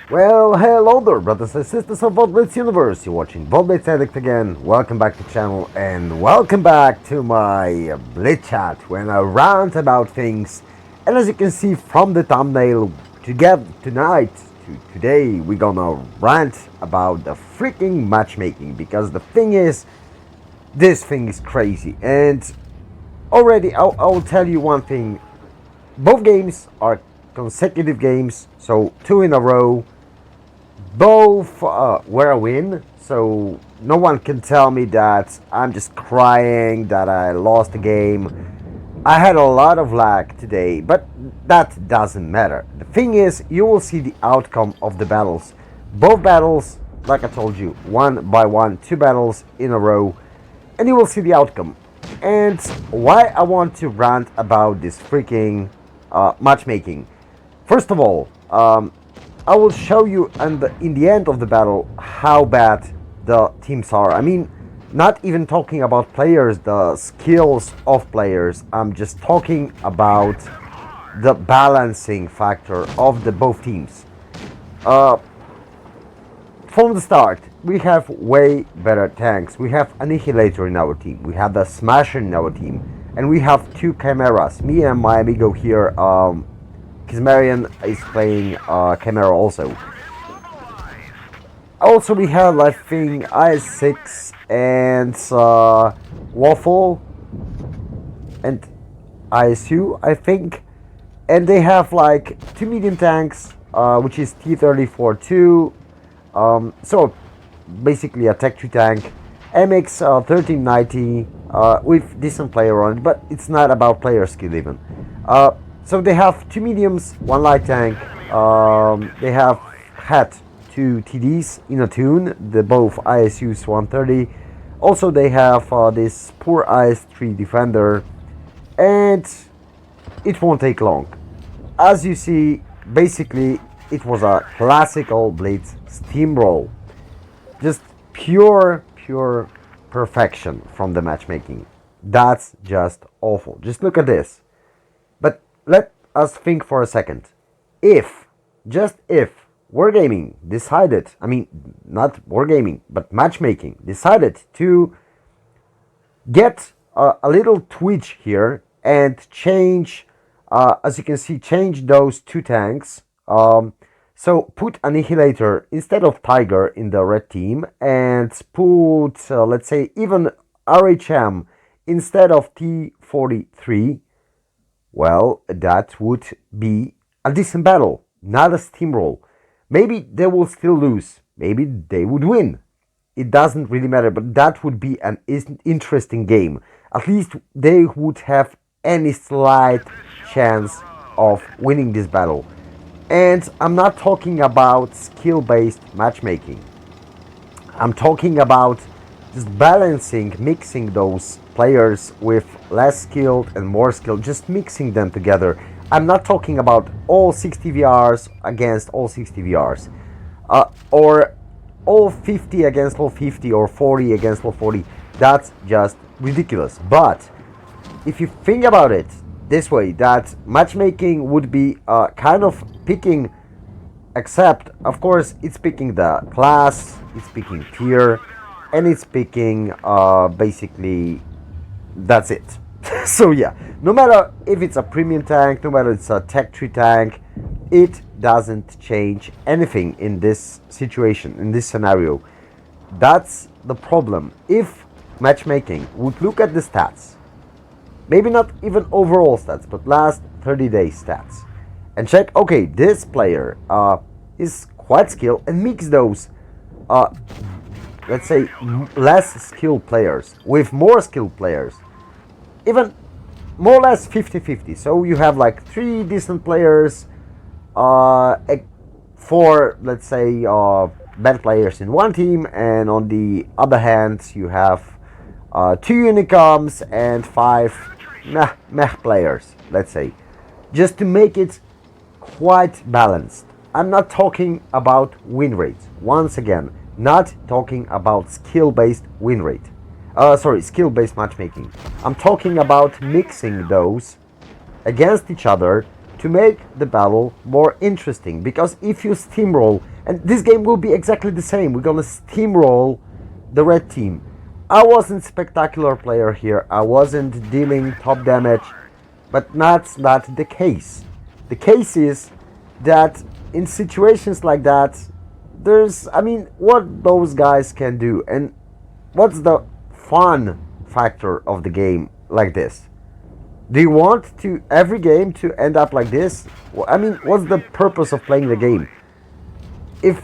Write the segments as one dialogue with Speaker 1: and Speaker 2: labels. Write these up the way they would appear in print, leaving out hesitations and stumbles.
Speaker 1: Well, hello there, brothers and sisters of WoT Blitz universe. You're watching WoT Blitz Addict again. Welcome back to the channel and welcome back to my Blitz Chat when I rant about things. And as you can see from the thumbnail, today we're gonna rant about the freaking matchmaking, because the thing is, this thing is crazy. And already I'll tell you one thing: both games are consecutive games, so 2 in a row. Both were a win, so no one can tell me that I'm just crying that I lost the game. I had a lot of lag today, but that doesn't matter. The thing is, you will see the outcome of the battles. Both battles, like I told you, 1 by 1, 2 battles in a row, and you will see the outcome. And why I want to rant about this freaking matchmaking. First of all, I will show you in the end of the battle how bad the teams are. I mean, not even talking about players, the skills of players. I'm just talking about the balancing factor of the both teams. From the start, we have way better tanks. We have Annihilator in our team. We have the Smasher in our team. And we have 2 Chimeras. Me and my amigo here, Kismarian, is playing Chimera also. Also, we have, I think, IS-6 and Waffle and ISU, I think. And they have like 2 medium tanks, which is T-34-2. So basically a Tech 2 tank. MX 1390 with decent player on it, but it's not about player skill even. So they have 2 mediums, 1 light tank. They have had 2 TDs in a tune, the both ISUs 130. Also they have this poor IS-3 defender, and it won't take long. As you see, basically it was a classical Blitz steamroll. Just pure perfection from the matchmaking. That's just awful. Just look at this. But let us think for a second. Just if Wargaming decided, I mean, not Wargaming, but Matchmaking decided to get a little twitch here and change, as you can see, change those 2 tanks. So put Annihilator instead of Tiger in the red team, and put, let's say, even RHM instead of T-43. Well, that would be a decent battle, not a steamroll. Maybe they will still lose, maybe they would win. It doesn't really matter, but that would be an interesting game. At least they would have any slight chance of winning this battle. And I'm not talking about skill-based matchmaking. I'm talking about just balancing, mixing those players with less skilled and more skilled, just mixing them together. I'm not talking about all 60 VRs against all 60 VRs. Or all 50 against all 50, or 40 against all 40. That's just ridiculous. But if you think about it this way, that matchmaking would be kind of picking, except of course it's picking the class, it's picking tier, and it's picking basically that's it. So yeah, no matter if it's a premium tank, no matter it's a Tech 3 tank, it doesn't change anything in this situation, in this scenario. That's the problem. If matchmaking would look at the stats, maybe not even overall stats, but last 30 days stats, and check, okay, this player is quite skilled, and mix those, let's say, less skilled players with more skilled players, even more or less 50-50. So you have like 3 decent players, 4, let's say, bad players in one team, and on the other hand you have 2 unicoms and 5 meh players, let's say, just to make it quite balanced. I'm not talking about win rate. Once again, not talking about skill-based win rate. Skill-based matchmaking. I'm talking about mixing those against each other to make the battle more interesting. Because if you steamroll And this game will be exactly the same. We're gonna steamroll the red team. I wasn't spectacular player here. I wasn't dealing top damage, but that's not the case. The case is that in situations like that, I mean, what those guys can do, and what's the fun factor of the game like this? Do you want to every game to end up like this? I mean, what's the purpose of playing the game? If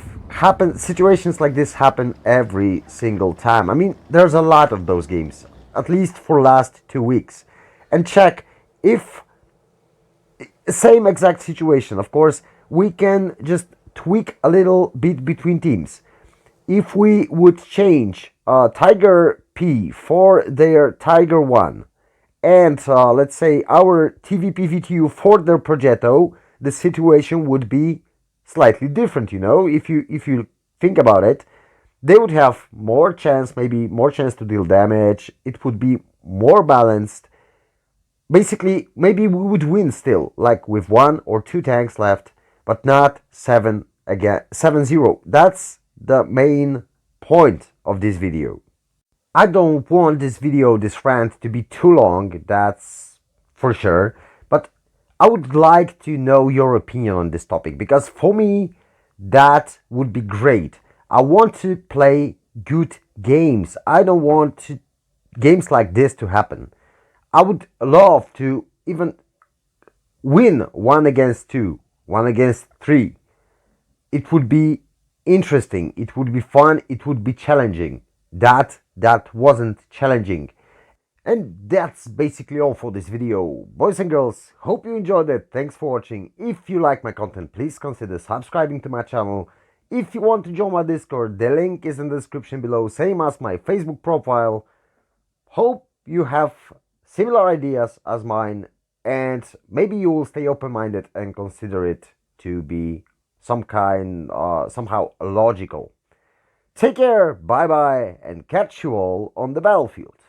Speaker 1: situations like this happen every single time. I mean, there's a lot of those games, at least for last 2 weeks. And check if same exact situation. Of course, we can just tweak a little bit between teams. If we would change Tiger P for their Tiger 1 and let's say our TVPVTU for their Progetto, the situation would be slightly different, you know. If you think about it, they would have more chance, maybe more chance to deal damage. It would be more balanced. Basically, maybe we would win still, like with 1 or 2 tanks left, but not 7-0. That's the main point of this video. I don't want this video, this rant, to be too long, that's for sure, but I would like to know your opinion on this topic, because for me, that would be great. I want to play good games. I don't want games like this to happen. I would love to even win 1 against 2, 1 against 3. It would be interesting, it would be fun, it would be challenging. That wasn't challenging. And that's basically all for this video. Boys and girls, hope you enjoyed it. Thanks for watching. If you like my content, please consider subscribing to my channel. If you want to join my Discord, the link is in the description below, same as my Facebook profile. Hope you have similar ideas as mine, and maybe you will stay open-minded and consider it to be somehow logical. Take care, bye bye, and catch you all on the battlefield.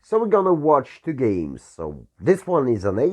Speaker 1: So we're gonna watch 2 games. So this one is an 8